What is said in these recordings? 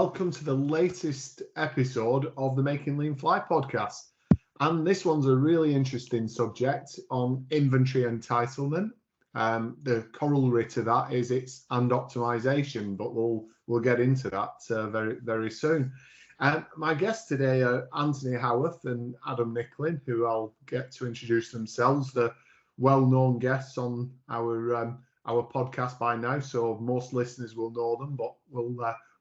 welcome to the latest episode of the Making Lean Fly podcast. And this one's a really interesting subject on inventory entitlement. The corollary to that is its and optimization, but we'll get into that very soon. My guests today are Anthony Howarth and Adam Nicklin, who I'll get to introduce themselves. They're well-known guests on our podcast by now, so most listeners will know them, but we'll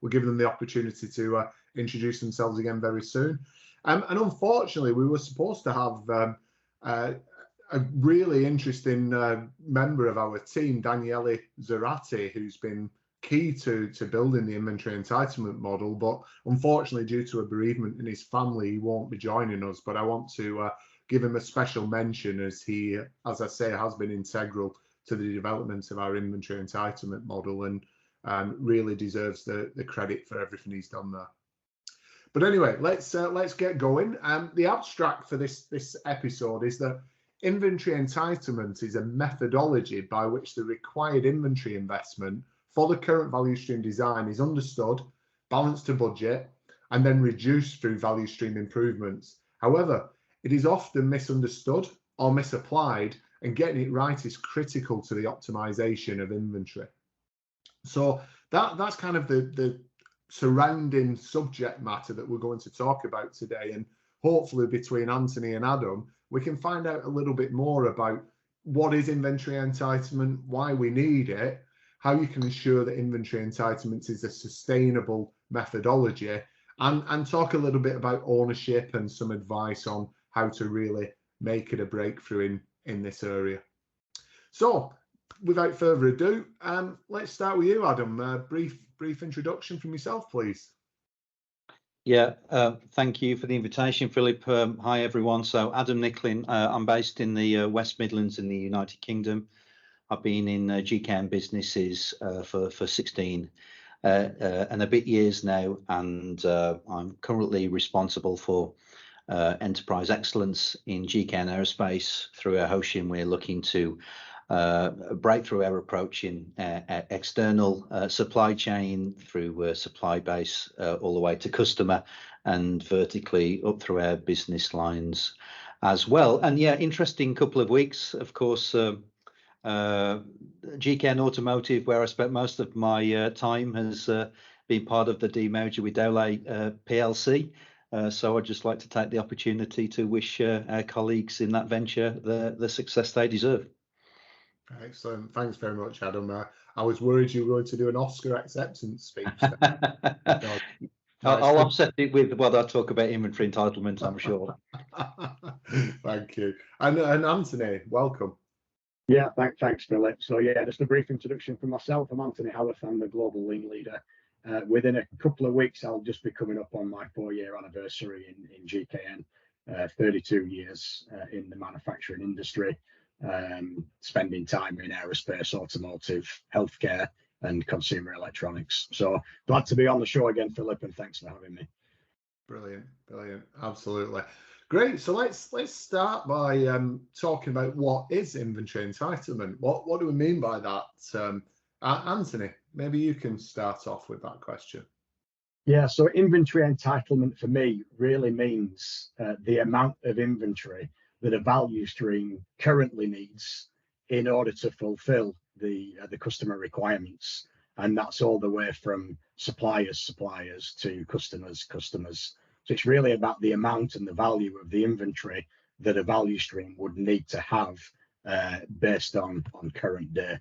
give them the opportunity to introduce themselves again very soon. And unfortunately, we were supposed to have a really interesting member of our team, Daniele Zerati, who's been key to building the inventory entitlement model, but unfortunately, due to a bereavement in his family, he won't be joining us. But I want to give him a special mention, as he, as I say, has been integral to the development of our inventory entitlement model, and really deserves the credit for everything he's done there. But anyway, let's get going. The abstract for this episode is that inventory entitlement is a methodology by which the required inventory investment for the current value stream design is understood, balanced to budget, and then reduced through value stream improvements. However, it is often misunderstood or misapplied, and getting it right is critical to the optimization of inventory. So that's kind of the surrounding subject matter that we're going to talk about today. And hopefully between Anthony and Adam, we can find out a little bit more about what is inventory entitlement, why we need it, how you can ensure that inventory entitlement is a sustainable methodology, and talk a little bit about ownership and some advice on how to really make it a breakthrough in this area. So without further ado, let's start with you, Adam. Brief introduction from yourself, please. Yeah, thank you for the invitation, Philip. Hi, everyone. So Adam Nicklin, I'm based in the West Midlands in the United Kingdom. I've been in GKN businesses for 16 and a bit years now, and I'm currently responsible for enterprise excellence in GKN Aerospace. Through our Hoshin, we're looking to break through our approach in external supply chain through supply base all the way to customer, and vertically up through our business lines as well. And yeah, interesting couple of weeks, of course. GKN Automotive, where I spent most of my time, has been part of the demerger with Dowlais PLC. So I'd just like to take the opportunity to wish our colleagues in that venture the success they deserve. Excellent. Thanks very much, Adam. I was worried you were going to do an Oscar acceptance speech. I'll offset it with what I talk about inventory entitlement, I'm sure. Thank you. And Anthony, welcome. Yeah, thanks, Philip. So yeah, just a brief introduction from myself. I'm Anthony Howarth. I'm the Global Lean Leader. Within a couple of weeks, I'll just be coming up on my 4-year anniversary in GKN. 32 years in the manufacturing industry, spending time in aerospace, automotive, healthcare, and consumer electronics. So glad to be on the show again, Philip, and thanks for having me. Brilliant, absolutely. Great. So let's start by talking about what is inventory entitlement. What do we mean by that? Anthony, maybe you can start off with that question. Yeah, so inventory entitlement for me really means the amount of inventory that a value stream currently needs in order to fulfill the customer requirements. And that's all the way from suppliers to customers. So it's really about the amount and the value of the inventory that a value stream would need to have based on current day.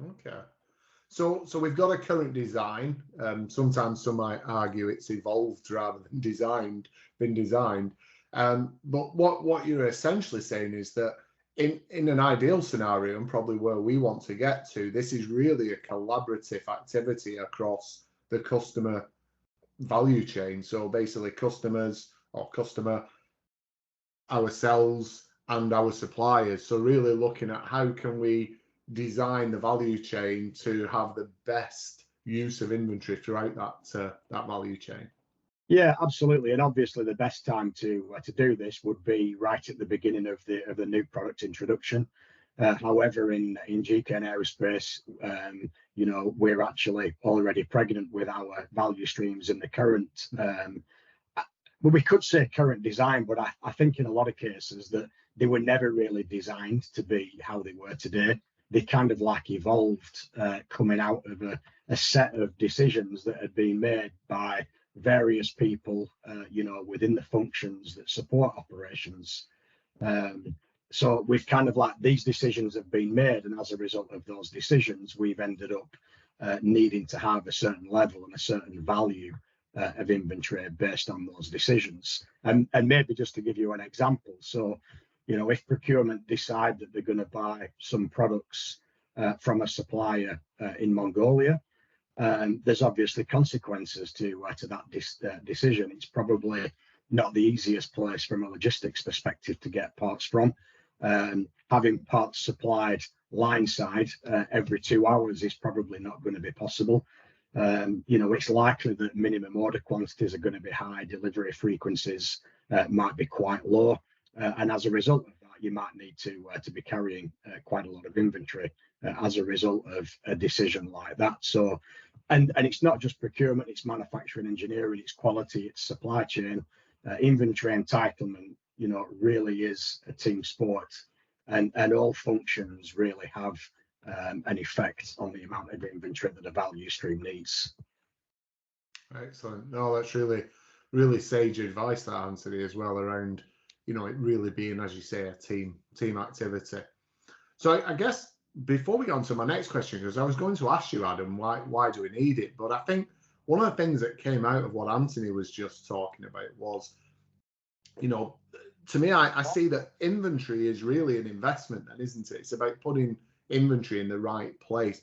Okay. So we've got a current design. Sometimes some might argue it's evolved rather than been designed. But what you're essentially saying is that in an ideal scenario, and probably where we want to get to, this is really a collaborative activity across the customer value chain. So basically customer, ourselves, and our suppliers. So really looking at how can we design the value chain to have the best use of inventory throughout that value chain. Yeah, absolutely. And obviously the best time to do this would be right at the beginning of the new product introduction. However, in GKN Aerospace, we're actually already pregnant with our value streams in the current, well, we could say current design, but I think in a lot of cases that they were never really designed to be how they were today. They kind of like evolved coming out of a set of decisions that had been made by various people, within the functions that support operations. So we've kind of like, these decisions have been made, and as a result of those decisions, we've ended up needing to have a certain level and a certain value of inventory based on those decisions. And maybe just to give you an example, so if procurement decide that they're going to buy some products from a supplier in Mongolia, there's obviously consequences to that decision. It's probably not the easiest place from a logistics perspective to get parts from. Having parts supplied line side every 2 hours is probably not going to be possible. It's likely that minimum order quantities are going to be high, delivery frequencies might be quite low, and as a result of that, you might need to be carrying quite a lot of inventory as a result of a decision like that. So, and it's not just procurement; it's manufacturing, engineering, it's quality, it's supply chain. Inventory entitlement, really is a team sport, and all functions really have an effect on the amount of inventory that a value stream needs. Excellent. No, that's really, really sage advice, that, Anthony, as well, around, it really being, as you say, a team activity. So I guess before we go on to my next question, because I was going to ask you, Adam, why do we need it? But I think one of the things that came out of what Anthony was just talking about was, to me, I see that inventory is really an investment, then, isn't it? It's about putting inventory in the right place.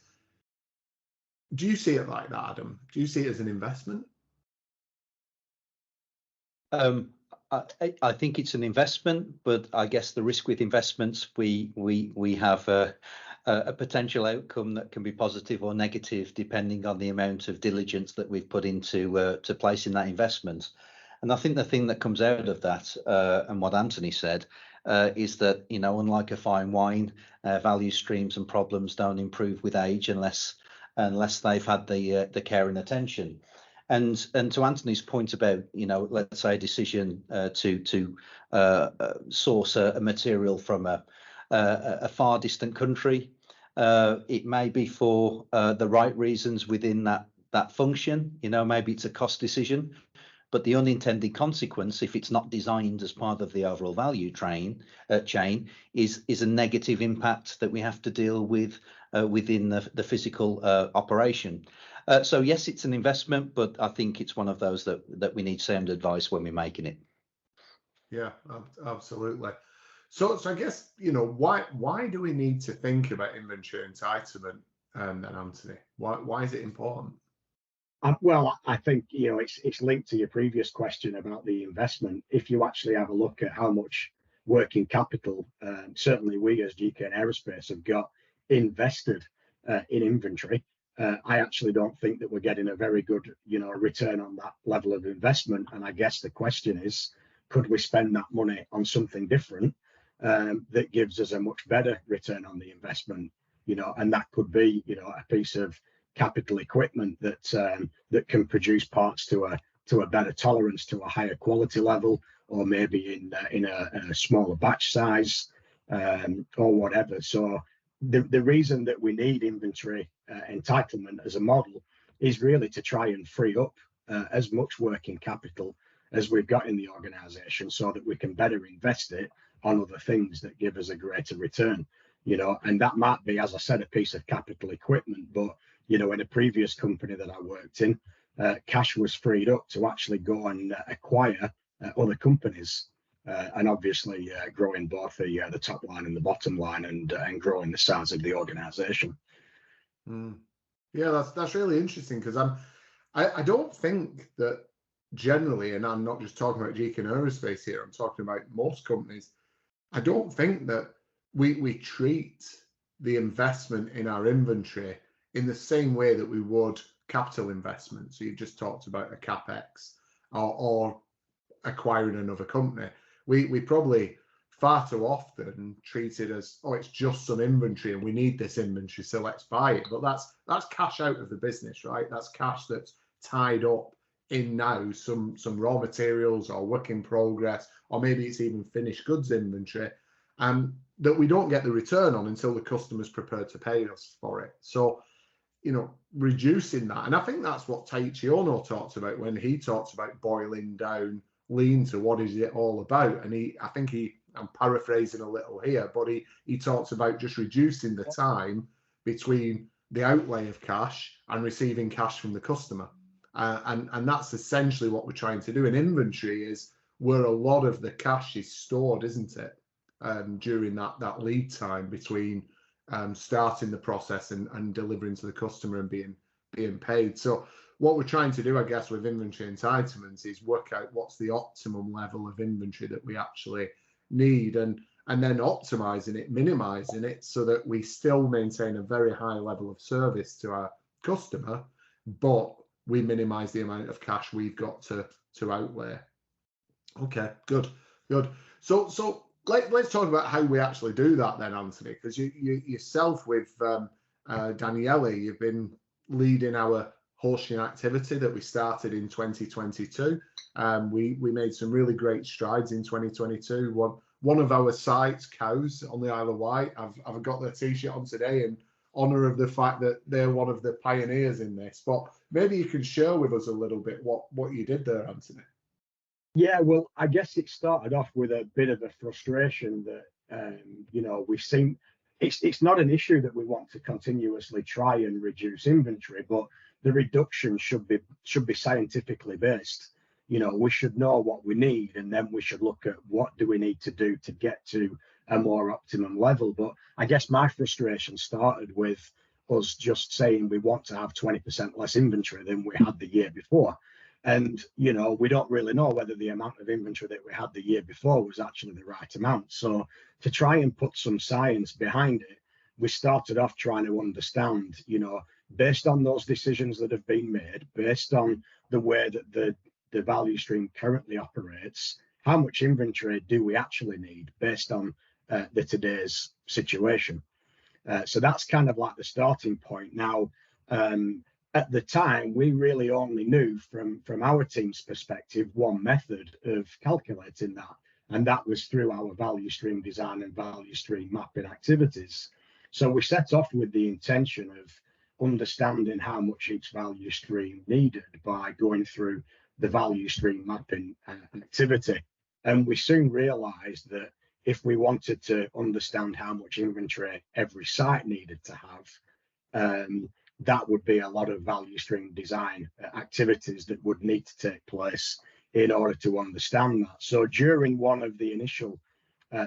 Do you see it like that, Adam? Do you see it as an investment? I think it's an investment, but I guess the risk with investments, we have a potential outcome that can be positive or negative depending on the amount of diligence that we've put into to placing that investment. And I think the thing that comes out of that, and what Anthony said, is that, unlike a fine wine, value streams and problems don't improve with age unless they've had the care and attention. And to Anthony's point about, let's say a decision to source a material from a far distant country, it may be for the right reasons within that function. Maybe it's a cost decision. But the unintended consequence, if it's not designed as part of the overall value chain, is a negative impact that we have to deal with within the physical operation. So yes, it's an investment, but I think it's one of those that we need sound advice when we're making it. Yeah, absolutely. So I guess, why do we need to think about inventory entitlement then, Anthony? Why is it important? Well, I think it's linked to your previous question about the investment. If you actually have a look at how much working capital, certainly we as GKN Aerospace have got invested in inventory, I actually don't think that we're getting a very good, return on that level of investment. And I guess the question is, could we spend that money on something different that gives us a much better return on the investment? And that could be, a piece of capital equipment that can produce parts to a better tolerance, to a higher quality level, or maybe in a smaller batch size, or whatever. So the reason that we need inventory entitlement as a model is really to try and free up as much working capital as we've got in the organization, so that we can better invest it on other things that give us a greater return. And that might be, as I said, a piece of capital equipment, but in a previous company that I worked in, cash was freed up to actually go and acquire other companies, and obviously growing both the top line and the bottom line, and growing the size of the organization. Yeah, that's really interesting, because I don't think that generally, and I'm not just talking about GKN Aerospace here, I'm talking about most companies, I don't think that we treat the investment in our inventory in the same way that we would capital investment. So you just talked about a CapEx or acquiring another company. We probably far too often treated as, oh, it's just some inventory and we need this inventory, so let's buy it. But that's cash out of the business, right? That's cash that's tied up in now some raw materials or work in progress, or maybe it's even finished goods inventory, that we don't get the return on until the customer's prepared to pay us for it. So, reducing that, and I think that's what Taichi Ono talks about when he talks about boiling down lean to what is it all about. And I'm paraphrasing a little here, but he talks about just reducing the time between the outlay of cash and receiving cash from the customer. And that's essentially what we're trying to do. In inventory is where a lot of the cash is stored, isn't it? During that lead time between starting the process and delivering to the customer and being paid. So what we're trying to do, I guess, with inventory entitlements is work out what's the optimum level of inventory that we actually need, and then optimizing it, minimizing it, so that we still maintain a very high level of service to our customer, but we minimize the amount of cash we've got to outlay. Okay, good. So let's talk about how we actually do that then, Anthony, because you yourself with Daniele, you've been leading our Holtian activity that we started in 2022. We made some really great strides in 2022. One of our sites, Cows on the Isle of Wight, I've got their t-shirt on today in honour of the fact that they're one of the pioneers in this. But maybe you can share with us a little bit what you did there, Anthony. Yeah, well, I guess it started off with a bit of a frustration that, we've seen. It's not an issue that we want to continuously try and reduce inventory, but the reduction should be scientifically based. We should know what we need, and then we should look at what do we need to do to get to a more optimum level. But I guess my frustration started with us just saying we want to have 20% less inventory than we had the year before. And, we don't really know whether the amount of inventory that we had the year before was actually the right amount. So to try and put some science behind it, we started off trying to understand, based on those decisions that have been made, based on the way that the value stream currently operates, how much inventory do we actually need based on the today's situation? So that's kind of like the starting point. Now, at the time, we really only knew from our team's perspective one method of calculating that, and that was through our value stream design and value stream mapping activities. So we set off with the intention of understanding how much each value stream needed by going through the value stream mapping activity. And we soon realized that if we wanted to understand how much inventory every site needed to have, that would be a lot of value stream design activities that would need to take place in order to understand that. So during one of the initial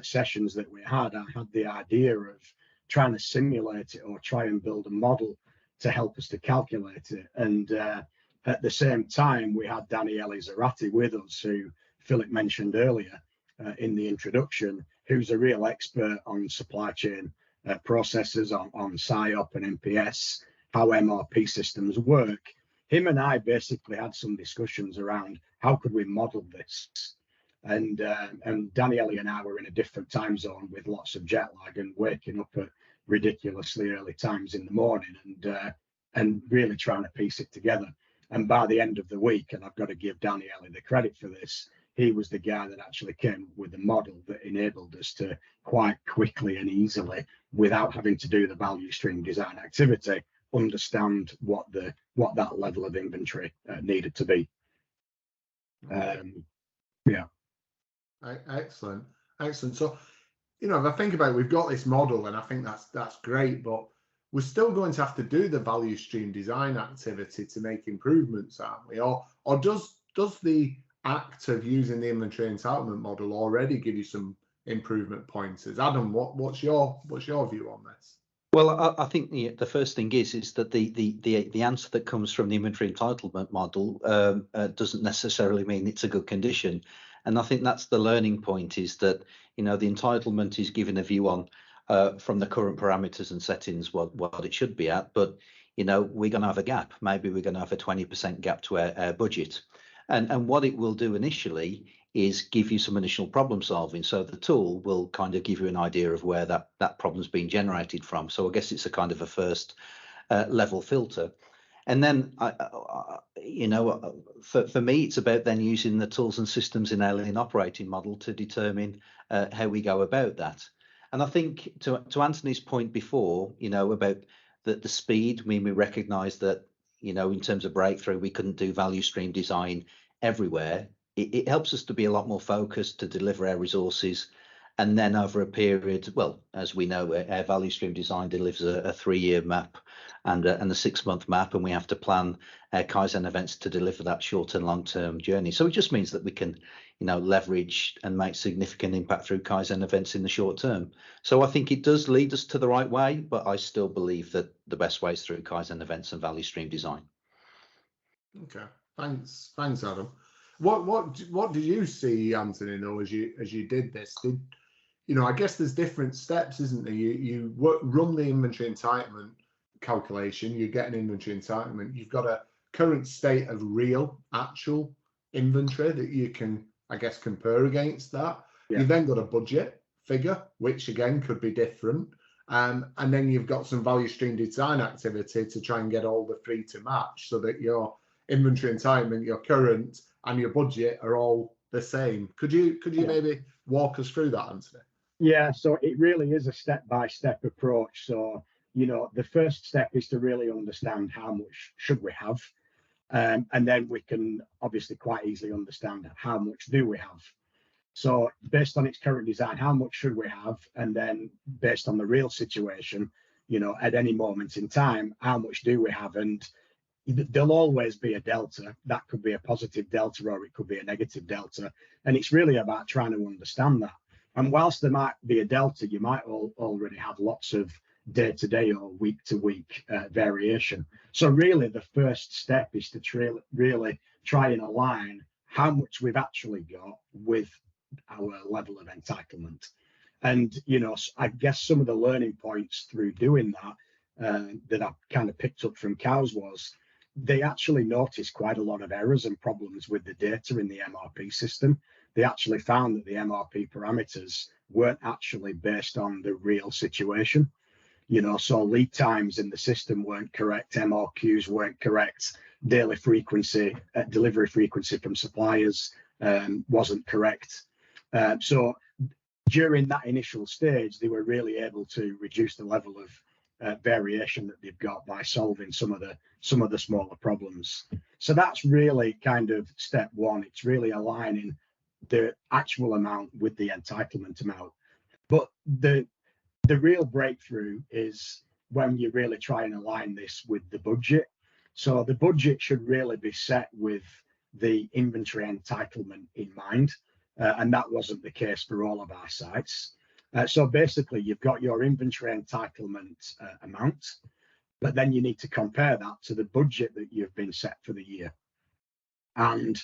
sessions that we had, I had the idea of trying to simulate it or try and build a model to help us to calculate it. And at the same time, we had Daniele Zarati with us, who Philip mentioned earlier in the introduction, who's a real expert on supply chain processes, on SIOP and MPS, how MRP systems work. Him and I basically had some discussions around how could we model this. And Daniele and I were in a different time zone with lots of jet lag and waking up at ridiculously early times in the morning and really trying to piece it together. And by the end of the week, and I've got to give Daniele the credit for this, he was the guy that actually came with a model that enabled us to quite quickly and easily, without having to do the value stream design activity, understand what that level of inventory needed to be. Yeah. Excellent. So, if I think about it, we've got this model, and I think that's great, but we're still going to have to do the value stream design activity to make improvements, aren't we? Or does the act of using the inventory entitlement model already give you some improvement pointers? Adam, what's your view on this? Well, I think the first thing is that the answer that comes from the inventory entitlement model doesn't necessarily mean it's a good condition. And I think that's the learning point, is that, the entitlement is giving a view on from the current parameters and settings what it should be at. But, we're going to have a gap. Maybe we're going to have a 20% gap to our budget. And what it will do initially is give you some initial problem solving. So the tool will kind of give you an idea of where that problem's been generated from. So I guess it's a kind of a first level filter. And then, for me, it's about then using the tools and systems in our lean operating model to determine how we go about that. And I think to Anthony's point before, about the speed, we recognise that, in terms of breakthrough, we couldn't do value stream design everywhere. It helps us to be a lot more focused, to deliver our resources. And then over a period, well, as we know, our value stream design delivers a 3-year map and a 6-month map, and we have to plan Kaizen events to deliver that short and long-term journey. So it just means that we can, leverage and make significant impact through Kaizen events in the short term. So I think it does lead us to the right way, but I still believe that the best way is through Kaizen events and value stream design. Okay, thanks, Adam. What did you see, Anthony, though, as you did this? I guess there's different steps, isn't there? You run the inventory entitlement calculation, you get an inventory entitlement, you've got a current state of real, actual inventory that you can, I guess, compare against that. Yeah. You've then got a budget figure, which again could be different. And then you've got some value stream design activity to try and get all the three to match so that your inventory entitlement, your current, and your budget are all the same. Could you maybe walk us through that, Anthony? Yeah, so it really is a step-by-step approach. So, the first step is to really understand how much should we have. And then we can obviously quite easily understand how much do we have. So based on its current design, how much should we have? And then based on the real situation, at any moment in time, how much do we have? And there'll always be a delta. That could be a positive delta or it could be a negative delta. And it's really about trying to understand that. And whilst there might be a delta, you might already have lots of day-to-day or week-to-week variation. So really the first step is to really try and align how much we've actually got with our level of entitlement. And, I guess some of the learning points through doing that that I kind of picked up from cows was they actually noticed quite a lot of errors and problems with the data in the MRP system. They actually found that the MRP parameters weren't actually based on the real situation. So lead times in the system weren't correct, MRQs weren't correct, daily frequency, delivery frequency from suppliers wasn't correct. So during that initial stage, they were really able to reduce the level of variation that they've got by solving some of the smaller problems. So that's really kind of step one. It's really aligning the actual amount with the entitlement amount. But the real breakthrough is when you really try and align this with the budget. So the budget should really be set with the inventory entitlement in mind. And that wasn't the case for all of our sites. So basically, you've got your inventory entitlement amount, but then you need to compare that to the budget that you've been set for the year. And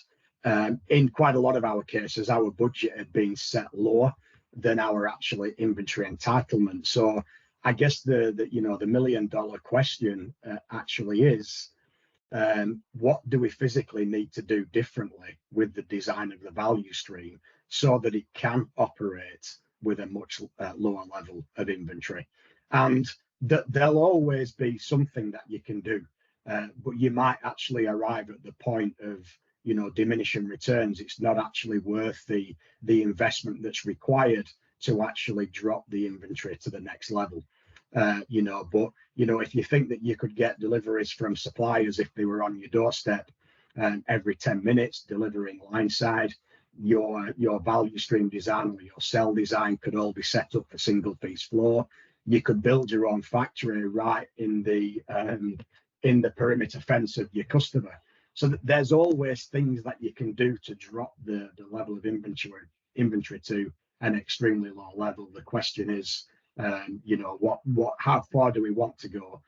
in quite a lot of our cases, our budget had been set lower than our actually inventory entitlement. So I guess the $1 million question actually is, what do we physically need to do differently with the design of the value stream so that it can operate with a much lower level of inventory? And there'll always be something that you can do, but you might actually arrive at the point of diminishing returns. It's not actually worth the investment that's required to actually drop the inventory to the next level. But if you think that you could get deliveries from suppliers if they were on your doorstep every 10 minutes delivering line side, your value stream design or your cell design could all be set up for single piece floor. You could build your own factory right in the perimeter fence of your customer. So there's always things that you can do to drop the level of inventory to an extremely low level. The question is, how far do we want to go?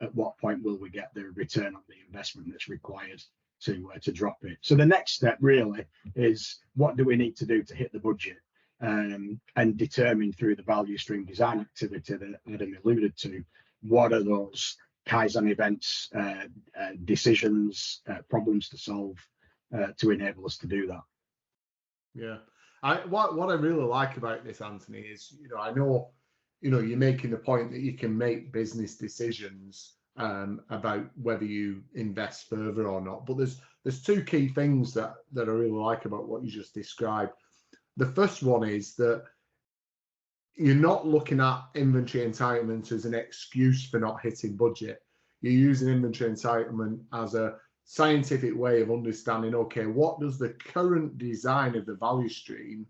At what point will we get the return on the investment that's required to drop it? So the next step really is, what do we need to do to hit the budget, and determine through the value stream design activity that Adam alluded to, what are those Kaizen events, decisions, problems to solve to enable us to do that. Yeah. What I really like about this, Anthony, is, I know, you're making the point that you can make business decisions about whether you invest further or not. But there's two key things that I really like about what you just described. The first one is that you're not looking at inventory entitlement as an excuse for not hitting budget. You're using inventory entitlement as a scientific way of understanding, okay, what does the current design of the value stream,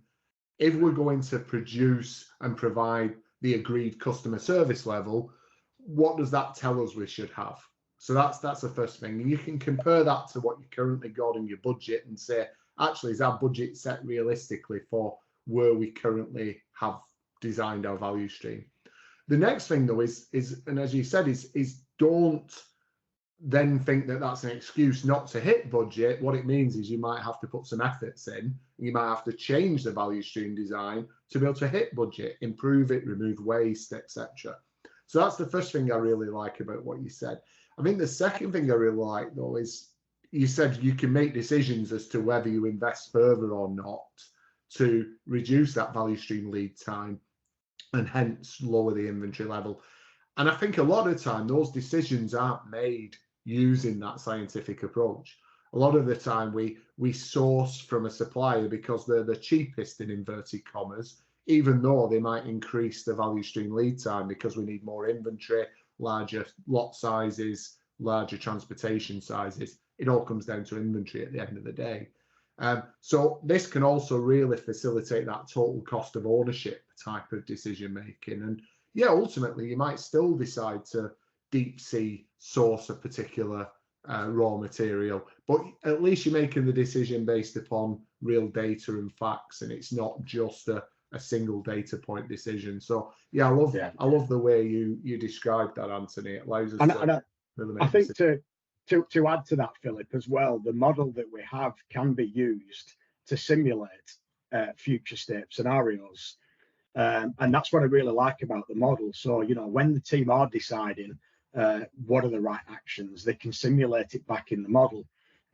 if we're going to produce and provide the agreed customer service level, what does that tell us we should have? So that's the first thing. And you can compare that to what you currently got in your budget and say, actually, is our budget set realistically for where we currently have designed our value stream? The next thing, though, is and as you said, is don't then think that that's an excuse not to hit budget. What it means is you might have to put some efforts in. You might have to change the value stream design to be able to hit budget, improve it, remove waste, etc. So that's the first thing I really like about what you said. I think the second thing I really like, though, is you said you can make decisions as to whether you invest further or not to reduce that value stream lead time and hence lower the inventory level. And I think a lot of the time those decisions aren't made using that scientific approach. A lot of the time we source from a supplier because they're the cheapest, in inverted commas, even though they might increase the value stream lead time because we need more inventory, larger lot sizes, larger transportation sizes. It all comes down to inventory at the end of the day. So this can also really facilitate that total cost of ownership type of decision making. And yeah, ultimately, you might still decide to deep sea source a particular raw material, but at least you're making the decision based upon real data and facts, and it's not just a single data point decision. So yeah, I love the way you described that, Anthony. It allows us to really make I think to add to that, Philip, as well, the model that we have can be used to simulate future state scenarios. And that's what I really like about the model. So, when the team are deciding what are the right actions, they can simulate it back in the model.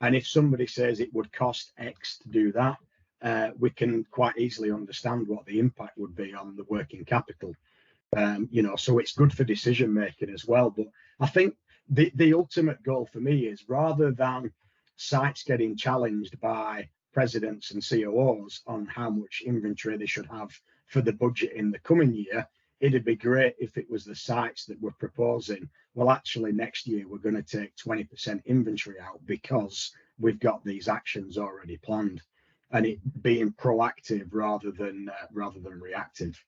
And if somebody says it would cost X to do that, we can quite easily understand what the impact would be on the working capital. So it's good for decision making as well. But I think the ultimate goal for me is, rather than sites getting challenged by presidents and COOs on how much inventory they should have for the budget in the coming year, it'd be great if it was the sites that were proposing, well, actually next year we're going to take 20% inventory out because we've got these actions already planned, and it being proactive rather than reactive.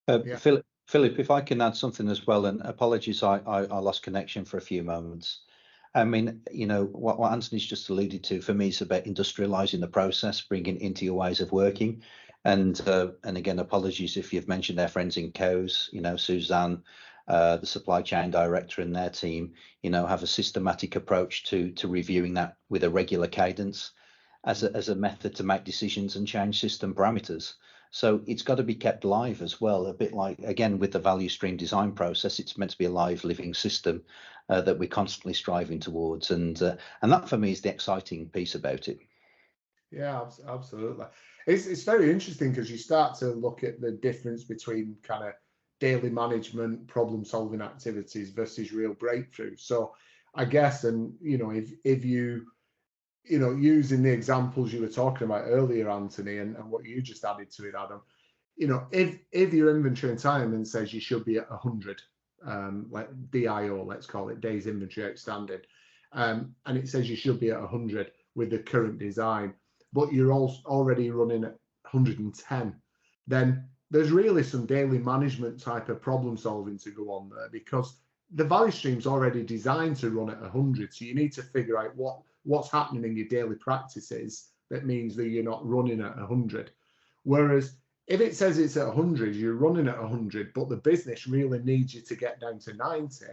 Philip, if I can add something as well, and apologies, I lost connection for a few moments. I mean, what Anthony's just alluded to, for me, is about industrializing the process, bringing it into your ways of working. And again, apologies if you've mentioned their friends in COES, Suzanne, the supply chain director and their team, have a systematic approach to reviewing that with a regular cadence as a method to make decisions and change system parameters. So it's got to be kept live as well, a bit like, again, with the value stream design process, it's meant to be a live living system that we're constantly striving towards. And that for me is the exciting piece about it. Yeah, absolutely. It's very interesting because you start to look at the difference between kind of daily management, problem solving activities versus real breakthrough. So I guess, and if you using the examples you were talking about earlier, Anthony, and what you just added to it, Adam, if your inventory entitlement says you should be at 100, like DIO, let's call it, days inventory outstanding, and it says you should be at 100 with the current design, but you're already running at 110, then there's really some daily management type of problem solving to go on there, because the value stream's already designed to run at 100. So you need to figure out what's happening in your daily practices that means that you're not running at 100. Whereas if it says it's at 100, you're running at 100, but the business really needs you to get down to 90,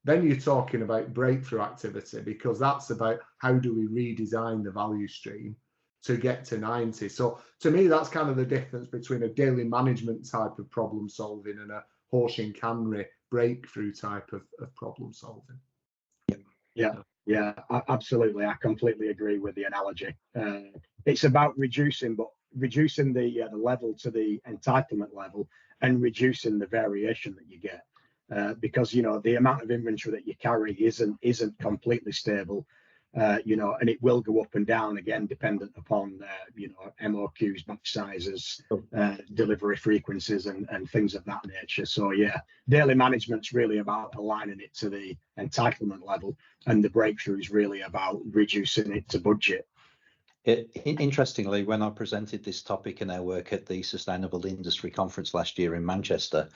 then you're talking about breakthrough activity, because that's about how do we redesign the value stream to get to 90. So to me, that's kind of the difference between a daily management type of problem solving and a horse and cannery breakthrough type of problem solving. Yeah, absolutely. I completely agree with the analogy. It's about reducing, but reducing the level to the entitlement level and reducing the variation that you get. Because the amount of inventory that you carry isn't completely stable, and it will go up and down again dependent upon MOQs, batch sizes, delivery frequencies, and things of that nature. So yeah, daily management's really about aligning it to the entitlement level, and the breakthrough is really about reducing it to budget. Interestingly, when I presented this topic in our work at the Sustainable Industry Conference last year in Manchester,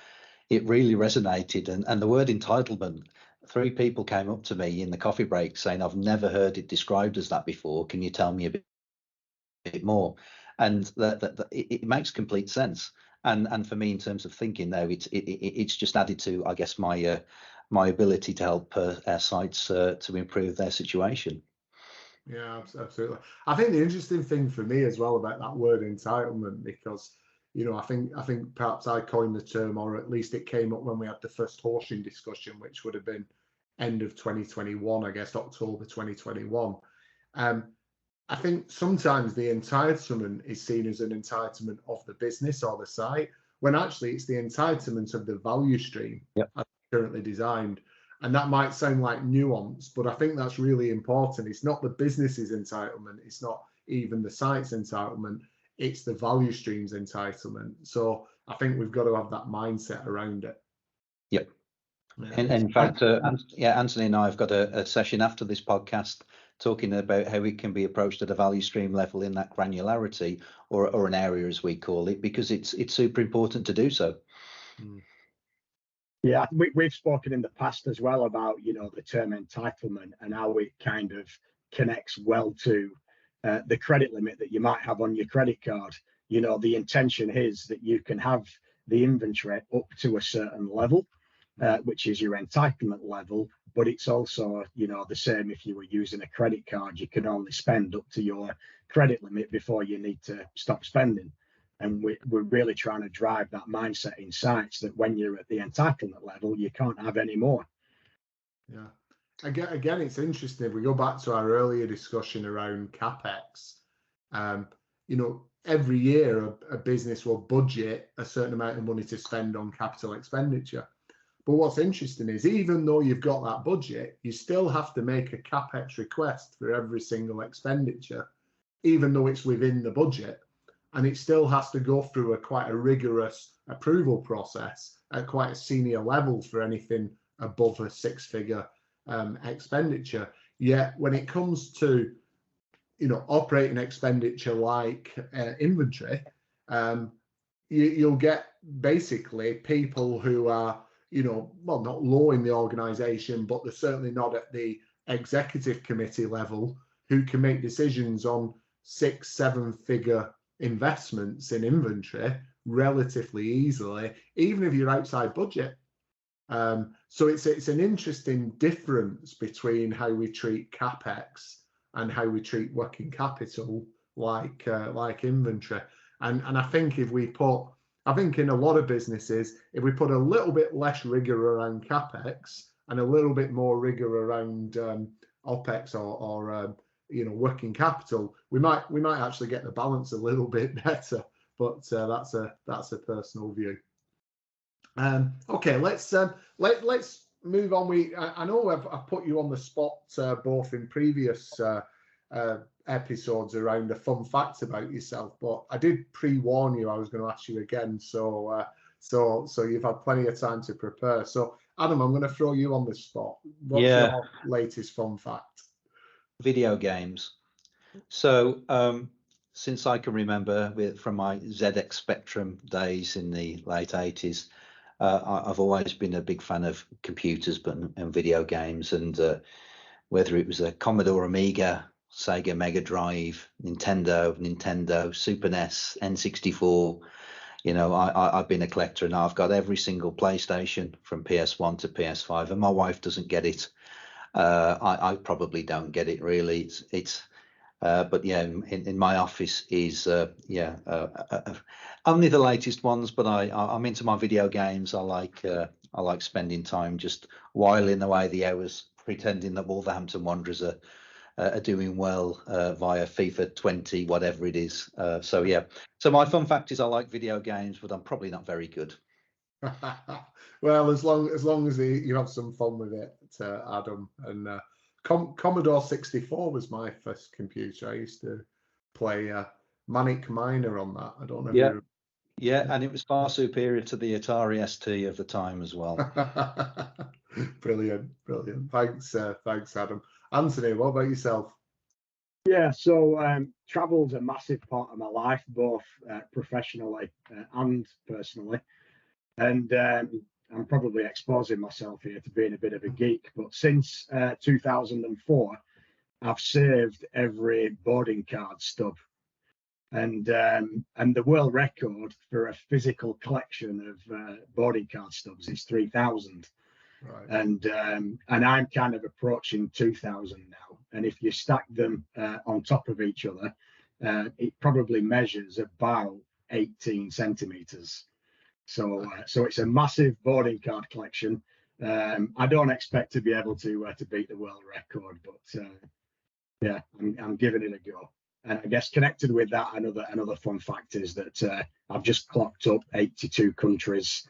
it really resonated. And the word entitlement, 3 people came up to me in the coffee break saying, I've never heard it described as that before. Can you tell me a bit more? And it makes complete sense. And for me, in terms of thinking now, it's just added to, I guess, my ability to help our sites to improve their situation. Yeah, absolutely. I think the interesting thing for me as well about that word entitlement, because I think perhaps I coined the term, or at least it came up when we had the first horsing discussion, which would have been end of 2021, I guess October 2021. I think sometimes the entitlement is seen as an entitlement of the business or the site, when actually it's the entitlement of the value stream as currently designed. And that might sound like nuance, but I think that's really important. It's not the business's entitlement. It's not even the site's entitlement. It's the value stream's entitlement. So I think we've got to have that mindset around it. Yep. Yeah. And in fact, Anthony and I have got a session after this podcast talking about how it can be approached at a value stream level in that granularity, or an area as we call it, because it's super important to do so. Yeah, we've spoken in the past as well about the term entitlement and how it kind of connects well to the credit limit that you might have on your credit card. The intention is that you can have the inventory up to a certain level, which is your entitlement level, but it's also the same if you were using a credit card. You can only spend up to your credit limit before you need to stop spending. And we're really trying to drive that mindset in sites that when you're at the entitlement level, you can't have any more. Yeah. Again, it's interesting. If we go back to our earlier discussion around CapEx, every year a business will budget a certain amount of money to spend on capital expenditure. But what's interesting is, even though you've got that budget, you still have to make a CapEx request for every single expenditure, even though it's within the budget. And it still has to go through quite a rigorous approval process at quite a senior level for anything above a 6-figure expenditure. Yet when it comes to operating expenditure like inventory, you'll get basically people who are not low in the organization, but they're certainly not at the executive committee level, who can make decisions on 6-7-figure investments in inventory relatively easily, even if you're outside budget. So it's an interesting difference between how we treat CapEx and how we treat working capital, like inventory. And I think in a lot of businesses, if we put a little bit less rigor around CapEx and a little bit more rigor around OpEx or working capital, we might actually get the balance a little bit better. But that's a personal view. Okay, let's move on. I know I've put you on the spot both in previous episodes around a fun fact about yourself, but I did pre-warn you I was going to ask you again, so you've had plenty of time to prepare. So Adam, I'm going to throw you on the spot. What's your latest fun fact? Video games. So since I can remember, from my ZX Spectrum days in the late 80s, I've always been a big fan of computers and video games, and whether it was a Commodore Amiga, Sega Mega Drive, Nintendo, Super NES, N64, I've been a collector, and I've got every single PlayStation from PS1 to PS5, and my wife doesn't get it. I probably don't get it really. But yeah, in my office is only the latest ones. But I'm into my video games. I like spending time just whiling away the hours, pretending that Wolverhampton Wanderers are are doing well via FIFA 20, whatever it is. So yeah, so my fun fact is I like video games, but I'm probably not very good. Well, as long as you have some fun with it, Adam. And Commodore 64 was my first computer. I used to play Manic Miner on that. I don't know if Yeah. you... Yeah, and it was far superior to the Atari ST of the time as well. Brilliant. Thanks, Adam. Anthony, what about yourself? Yeah, so travel's a massive part of my life, both professionally and personally. And I'm probably exposing myself here to being a bit of a geek, but since 2004, I've saved every boarding card stub. And the world record for a physical collection of boarding card stubs is 3,000. Right. And I'm kind of approaching 2,000 now. And if you stack them on top of each other, it probably measures about 18 centimeters. So it's a massive boarding card collection. I don't expect to be able to beat the world record, but yeah, I'm giving it a go. And I guess connected with that, another fun fact is that I've just clocked up 82 countries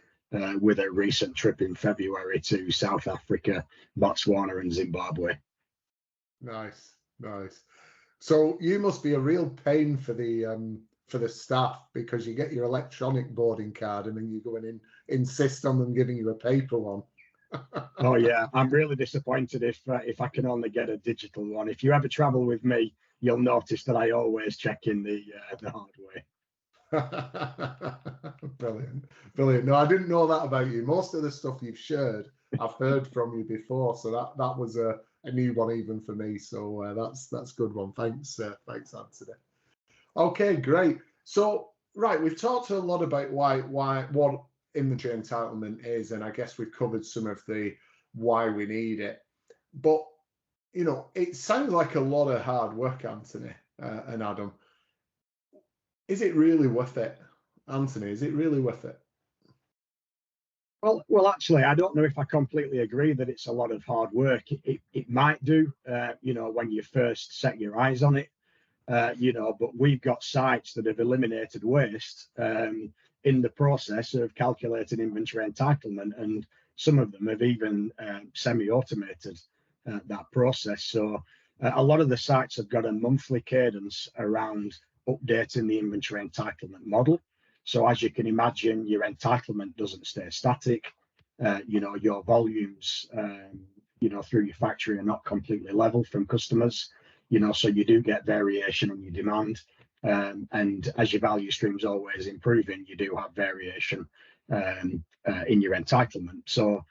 with a recent trip in February to South Africa, Botswana, and Zimbabwe. Nice. So you must be a real pain for the staff, because you get your electronic boarding card and then you go and insist on them giving you a paper one. Oh yeah, I'm really disappointed if I can only get a digital one. If you ever travel with me, you'll notice that I always check in the hard way. Brilliant. No, I didn't know that about you. Most of the stuff you've shared, I've heard from you before, so that was a new one even for me. So that's a good one. Thanks, Anthony. Okay, great. So right, we've talked a lot about what inventory entitlement is, and I guess we've covered some of the why we need it. But it sounds like a lot of hard work, Anthony and Adam. Is it really worth it, Anthony? Is it really worth it? Well, actually, I don't know if I completely agree that it's a lot of hard work. It might do, when you first set your eyes on it, but we've got sites that have eliminated waste in the process of calculating inventory entitlement, and some of them have even semi-automated that process. So a lot of the sites have got a monthly cadence around updating the inventory entitlement model. So as you can imagine, your entitlement doesn't stay static. Your volumes, through your factory are not completely level from customers. So you do get variation in your demand. And as your value stream's always improving, you do have variation in your entitlement. So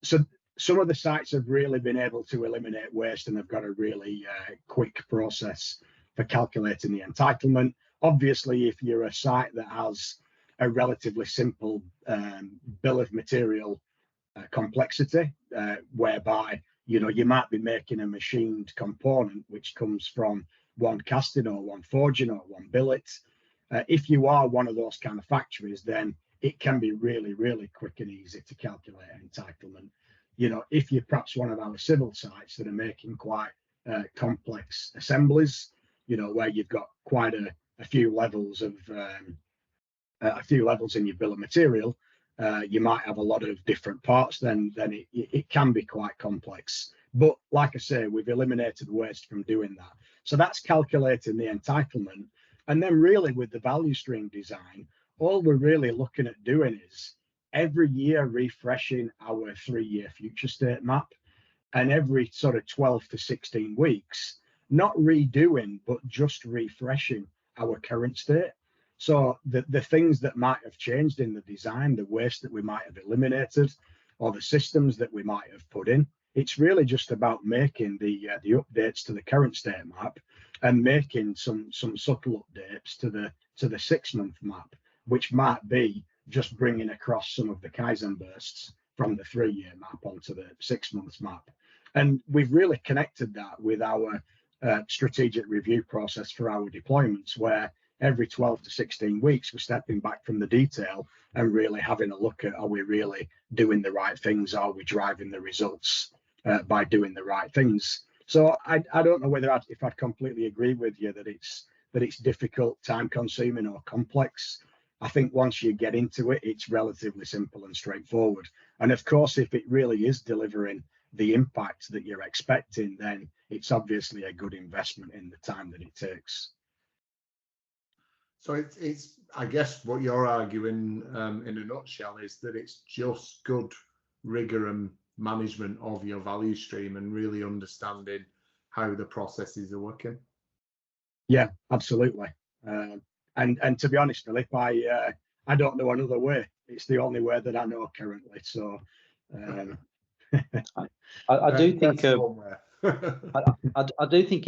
some of the sites have really been able to eliminate waste, and they've got a really quick process for calculating the entitlement. Obviously, if you're a site that has a relatively simple bill of material complexity, whereby you might be making a machined component which comes from one casting or one forging or one billet. If you are one of those kind of factories, then it can be really, really quick and easy to calculate entitlement. If you're perhaps one of our civil sites that are making quite complex assemblies, where you've got quite a few levels of in your bill of material, you might have a lot of different parts, then it can be quite complex. But like I say, we've eliminated waste from doing that. So that's calculating the entitlement. And then really with the value stream design, all we're really looking at doing is every year refreshing our 3-year future state map, and every sort of 12 to 16 weeks, not redoing, but just refreshing our current state. So the things that might have changed in the design, the waste that we might have eliminated, or the systems that we might have put in, it's really just about making the updates to the current state map, and making some subtle updates to the 6-month map, which might be just bringing across some of the Kaizen bursts from the 3-year map onto the 6-month map. And we've really connected that with our strategic review process for our deployments, where every 12 to 16 weeks, we're stepping back from the detail and really having a look at, are we really doing the right things? Are we driving the results by doing the right things? So I don't know whether if I'd completely agree with you that it's difficult, time consuming or complex. I think once you get into it, it's relatively simple and straightforward. And of course, if it really is delivering the impact that you're expecting, then it's obviously a good investment in the time that it takes. So it's I guess what you're arguing in a nutshell is that it's just good rigor and management of your value stream and really understanding how the processes are working. Yeah, absolutely. And to be honest, Philip, I don't know another way. It's the only way that I know currently. So I do think I do think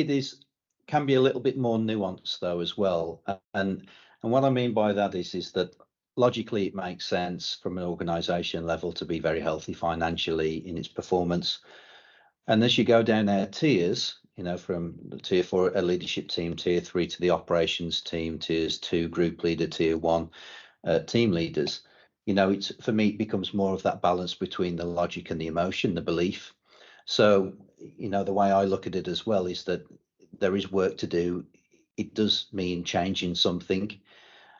can be a little bit more nuanced though as well. And what I mean by that is that logically it makes sense from an organization level to be very healthy financially in its performance. And as you go down our tiers, from the tier 4 a leadership team, tier 3 to the operations team, tiers 2 group leader, tier 1 team leaders, it's for me it becomes more of that balance between the logic and the emotion, the belief. So, the way I look at it as well is that there is work to do. It does mean changing something.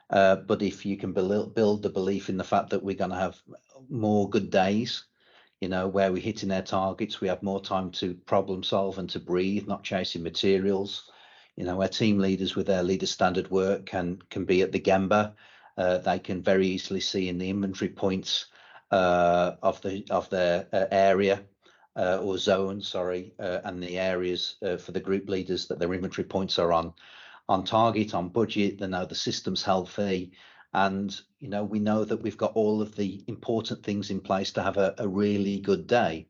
But if you can build the belief in the fact that we're going to have more good days, where we're hitting our targets, we have more time to problem solve and to breathe, not chasing materials. Our team leaders with their leader standard work can be at the Gemba. They can very easily see in the inventory points of their area or zone, and the areas for the group leaders that their inventory points are on target, on budget. They know the system's healthy, and we know that we've got all of the important things in place to have a really good day.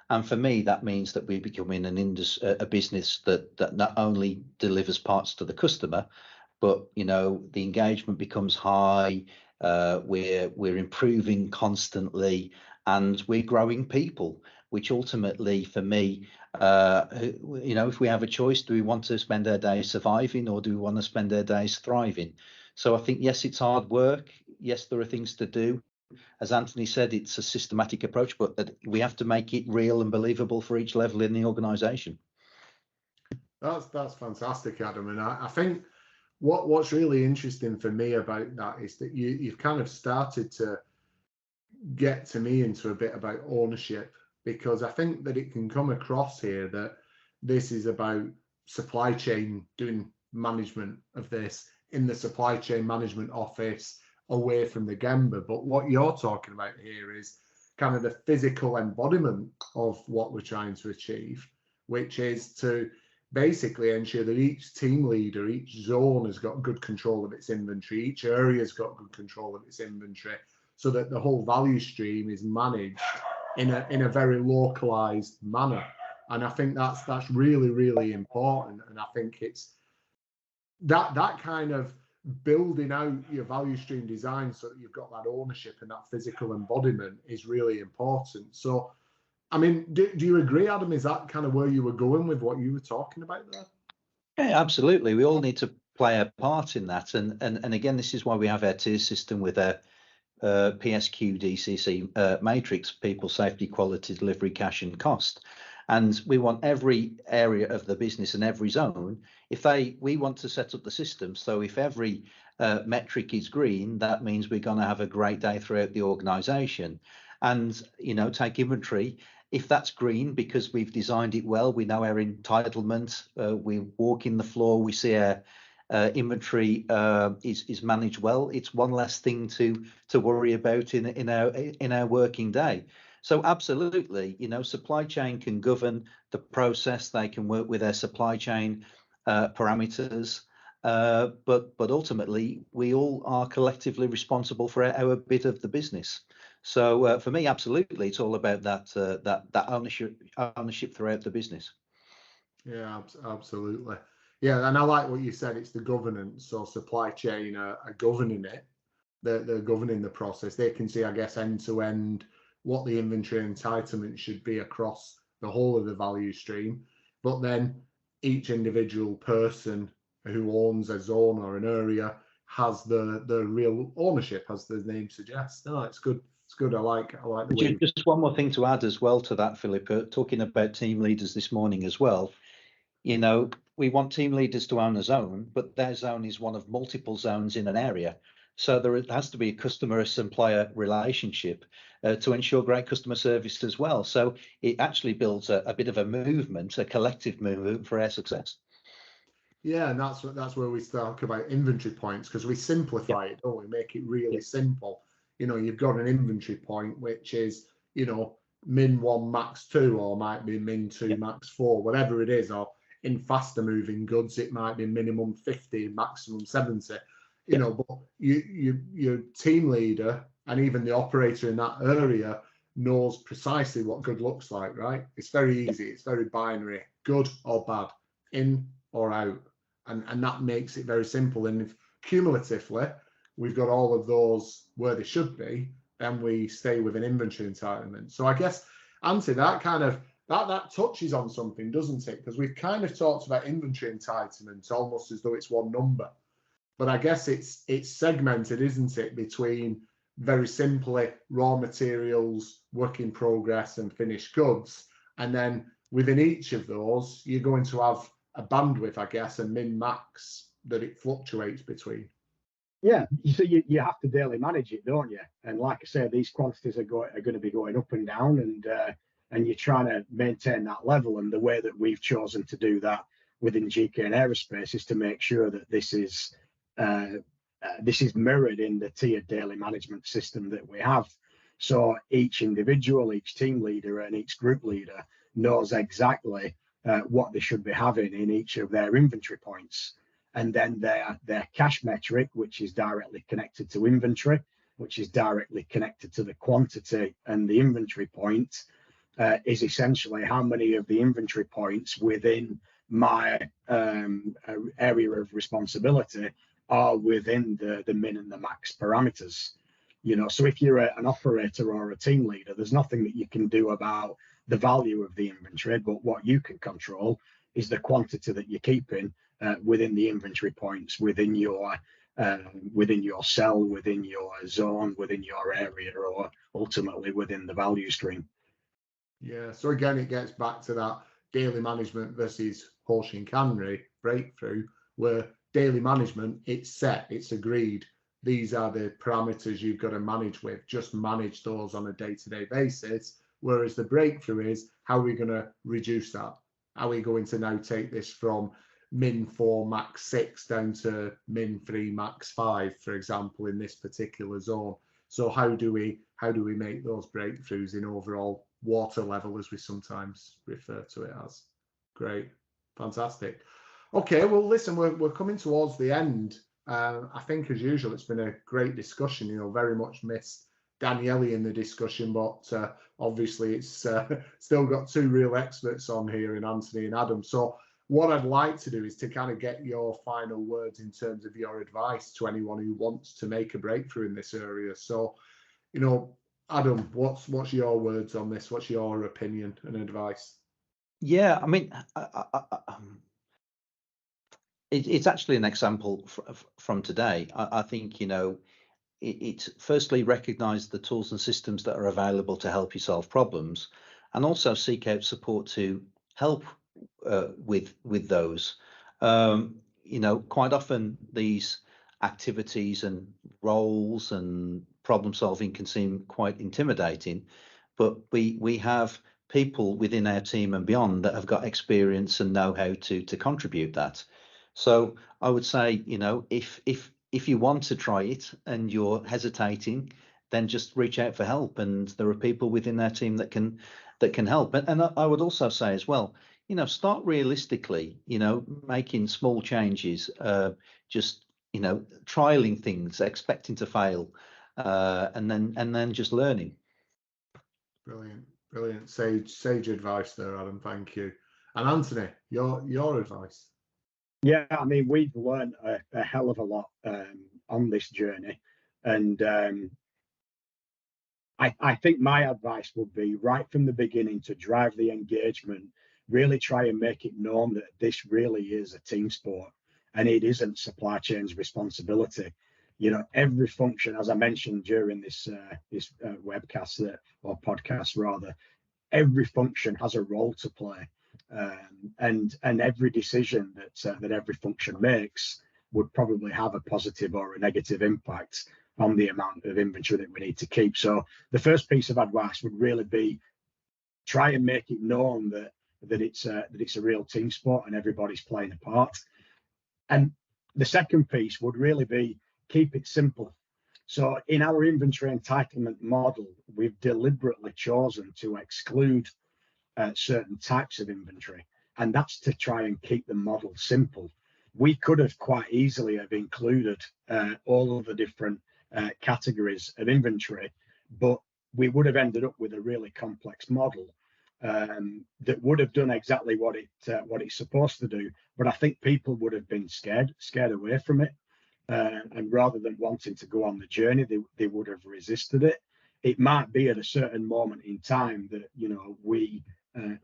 And for me, that means that we're becoming a business that not only delivers parts to the customer, but the engagement becomes high. We're improving constantly, and we're growing people, which ultimately for me, if we have a choice, do we want to spend our days surviving or do we want to spend our days thriving? So I think, yes, it's hard work. Yes, there are things to do. As Anthony said, it's a systematic approach, but that we have to make it real and believable for each level in the organisation. That's fantastic, Adam. And I think what's really interesting for me about that is that you've kind of started to get to me into a bit about ownership, because I think that it can come across here that this is about supply chain doing management of this in the supply chain management office away from the Gemba. But what you're talking about here is kind of the physical embodiment of what we're trying to achieve, which is to basically ensure that each team leader, each zone has got good control of its inventory, each area's got good control of its inventory, so that the whole value stream is managed in a very localized manner. And I think that's really, really important. And I think it's that kind of building out your value stream design so that you've got that ownership and that physical embodiment is really important. So, I mean, do you agree, Adam? Is that kind of where you were going with what you were talking about there? Yeah, absolutely. We all need to play a part in that. And again, this is why we have our tier system with our PSQ DCC matrix: people, safety, quality, delivery, cash and cost. And we want every area of the business and every zone, we want to set up the system. So if every metric is green, that means we're going to have a great day throughout the organization. And, take inventory. If that's green because we've designed it well, we know our entitlement, we walk in the floor, we see our inventory is managed well. It's one less thing to worry about in our working day. So absolutely, supply chain can govern the process. They can work with their supply chain parameters, but ultimately we all are collectively responsible for our bit of the business. So for me, absolutely, it's all about that ownership throughout the business. Yeah, absolutely. Yeah, and I like what you said. It's the governance. So supply chain are governing it. They're governing the process. They can see, I guess, end to end what the inventory entitlement should be across the whole of the value stream. But then each individual person who owns a zone or an area has the real ownership, as the name suggests. No, it's good. It's good. I like the way. Just one more thing to add as well to that, Philip. Talking about team leaders this morning as well. You know, we want team leaders to own a zone, but their zone is one of multiple zones in an area. So there has to be a customer-supplier relationship to ensure great customer service as well. So it actually builds a bit of a movement, a collective movement for our success. Yeah, and that's where we talk about inventory points, because we simplify it, don't we? Make it really simple. You know, you've got an inventory point which is, you know, min 1 max 2, or might be min 2 max 4, whatever it is, or in faster moving goods it might be minimum 50, maximum 70. You know, but your team leader and even the operator in that area knows precisely what good looks like, right? It's very easy. It's very binary, good or bad, in or out. And that makes it very simple. And if cumulatively we've got all of those where they should be, then we stay with an inventory entitlement. So I guess, Anthony, that kind of that touches on something, doesn't it? Because we've kind of talked about inventory entitlement almost as though it's one number. But I guess it's segmented, isn't it, between very simply raw materials, work in progress, and finished goods. And then within each of those, you're going to have a bandwidth, I guess, a min max that it fluctuates between. Yeah, so you have to daily manage it, don't you? And like I say, these quantities are going to be going up and down, and you're trying to maintain that level. And the way that we've chosen to do that within GK and Aerospace is to make sure that this is mirrored in the tiered daily management system that we have. So each individual, each team leader, and each group leader knows exactly what they should be having in each of their inventory points. And then their cash metric, which is directly connected to inventory, which is directly connected to the quantity and the inventory point, is essentially how many of the inventory points within my area of responsibility are within the min and the max parameters. You know, so if you're an operator or a team leader, there's nothing that you can do about the value of the inventory, but what you can control is the quantity that you're keeping within the inventory points, within your cell, within your zone, within your area, or ultimately within the value stream. Yeah. So again, it gets back to that daily management versus Holt and Canry breakthrough, where daily management, it's set, it's agreed. These are the parameters you've got to manage with. Just manage those on a day-to-day basis. Whereas the breakthrough is, how are we going to reduce that? Are we going to now take this from min 4 max 6 down to min 3 max 5, for example, in this particular zone? So how do we make those breakthroughs in overall water level, as we sometimes refer to it as? Great, fantastic. Okay, well, listen, we're coming towards the end. I think, as usual, it's been a great discussion. You know, very much missed Daniele in the discussion, but obviously it's still got two real experts on here in Anthony and Adam. So what I'd like to do is to kind of get your final words in terms of your advice to anyone who wants to make a breakthrough in this area. So, you know, Adam, what's your words on this? What's your opinion and advice? Yeah, I mean, it's actually an example from today. I think, you know, it firstly recognize the tools and systems that are available to help you solve problems, and also seek out support to help with those. You know, quite often these activities and roles and problem solving can seem quite intimidating, but we have people within our team and beyond that have got experience and know how to contribute that. So I would say, you know, if you want to try it and you're hesitating, then just reach out for help. And there are people within their team that can help. And I would also say as well, you know, start realistically, you know, making small changes, just, you know, trialing things, expecting to fail, and then just learning. Brilliant. Sage advice there, Adam. Thank you. And Anthony, your advice. Yeah, I mean, we've learned a hell of a lot on this journey, and I think my advice would be, right from the beginning, to drive the engagement, really try and make it known that this really is a team sport, and it isn't supply chain's responsibility. You know, every function, as I mentioned during this webcast or podcast rather, every function has a role to play, and every decision that every function makes would probably have a positive or a negative impact on the amount of inventory that we need to keep. So the first piece of advice would really be try and make it known that it's a real team sport and everybody's playing a part. And the second piece would really be keep it simple. So in our inventory entitlement model, we've deliberately chosen to exclude certain types of inventory, and that's to try and keep the model simple. We could have quite easily have included all of the different categories of inventory, but we would have ended up with a really complex model that would have done exactly what it's supposed to do. But I think people would have been scared away from it, and rather than wanting to go on the journey, they would have resisted it. It might be at a certain moment in time that, you know, we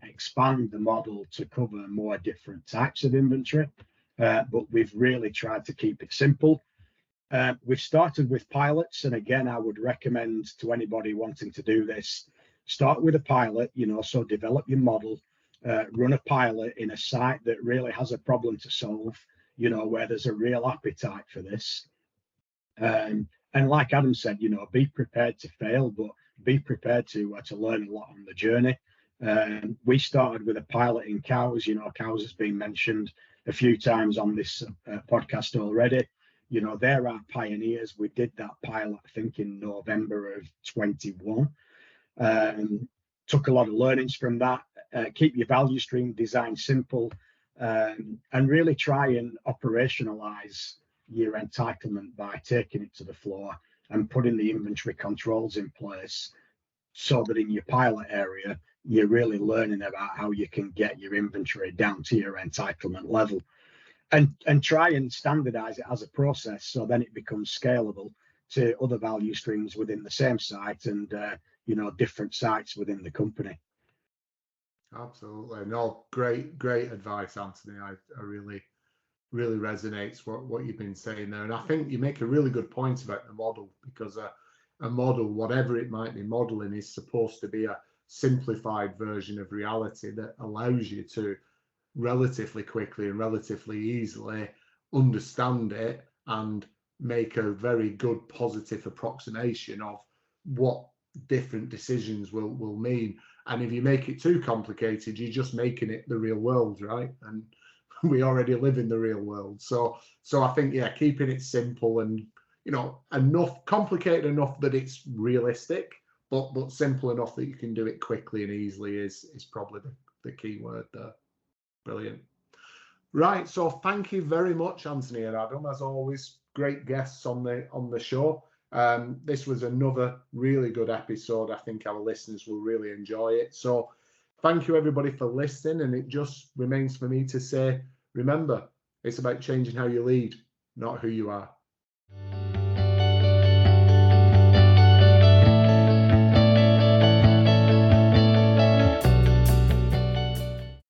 expand the model to cover more different types of inventory, but we've really tried to keep it simple. We've started with pilots, and again, I would recommend to anybody wanting to do this, start with a pilot, you know, so develop your model, run a pilot in a site that really has a problem to solve, you know, where there's a real appetite for this. And like Adam said, you know, be prepared to fail, but be prepared to learn a lot on the journey. We started with a pilot in cows. You know, cows has been mentioned a few times on this podcast already. You know, they're our pioneers. We did that pilot, I think, in November of 21. Took a lot of learnings from that. Keep your value stream design simple, and really try and operationalize your entitlement by taking it to the floor and putting the inventory controls in place, so that in your pilot area, you're really learning about how you can get your inventory down to your entitlement level, and try and standardize it as a process, so then it becomes scalable to other value streams within the same site and you know, different sites within the company. Absolutely. No, great advice, Anthony. I really resonates what you've been saying there. And I think you make a really good point about the model, because a model, whatever it might be modeling, is supposed to be a simplified version of reality that allows you to relatively quickly and relatively easily understand it and make a very good positive approximation of what different decisions will mean. And if you make it too complicated, you're just making it the real world, right? And we already live in the real world. So I think, yeah, keeping it simple and, you know, enough complicated enough that it's realistic, but simple enough that you can do it quickly and easily is probably the key word there. Brilliant. Right. So thank you very much, Anthony and Adam. As always, great guests on the show. This was another really good episode. I think our listeners will really enjoy it. So thank you, everybody, for listening. And it just remains for me to say, remember, it's about changing how you lead, not who you are.